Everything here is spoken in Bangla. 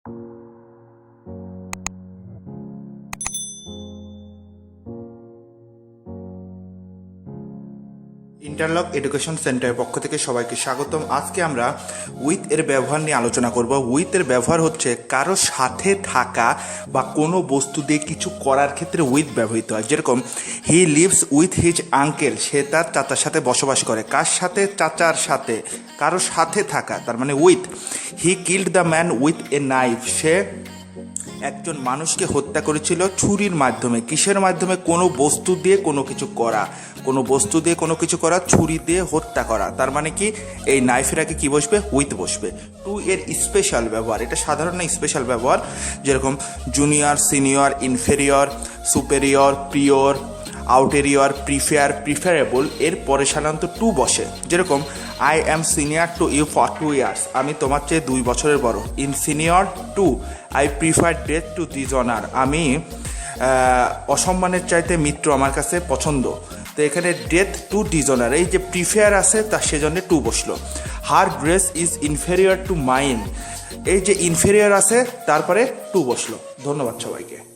ইন্টারলক এডুকেশন সেন্টারের পক্ষ থেকে সবাইকে স্বাগতম। আজকে আমরা উইথ এর ব্যবহার নিয়ে আলোচনা করব। উইথ এর ব্যবহার হচ্ছে কারো সাথে থাকা বা কোনো বস্তু দিয়ে কিছু করার ক্ষেত্রে উইথ ব্যবহৃত হয়। যেরকম he lives with his uncle, সে তার চাচার সাথে বসবাস করে। কার সাথে? চাচার সাথে। কারো সাথে থাকা তার মানে with. He killed the man with a knife, সে একজন মানুষকে হত্যা করেছিল ছুরির মাধ্যমে। কিসের মাধ্যমে? কোনো বস্তু দিয়ে কোনো কিছু করা, কোনো বস্তু দিয়ে কোনো কিছু করা, ছুরি দিয়ে হত্যা করা। তার মানে কি এই নাইফের আগে কি বসবে? উইথ বসবে। টু এর স্পেশাল ব্যবহার, এটা সাধারণ না, স্পেশাল ব্যবহার। যেরকম junior, senior, inferior, superior, prior, ulterior, prefer, preferable এর পরে সাধারণত টু বসে। যেরকম I am senior to you for 2 years, আমি তোমার চেয়ে 2 বছরের বড়। In senior to, I prefer death to dishonour, আমি অসম্মানের চাইতে মৃত্যু আমার কাছে পছন্দ। তো এখানে ডেথ টু ডিসঅনার, এই যে প্রিফেয়ার আছে তার সেজন্য টু বসলো। Her dress is inferior to mine, এই যে ইনফেরিয়র আছে তারপরে টু বসলো। ধন্যবাদ সবাইকে।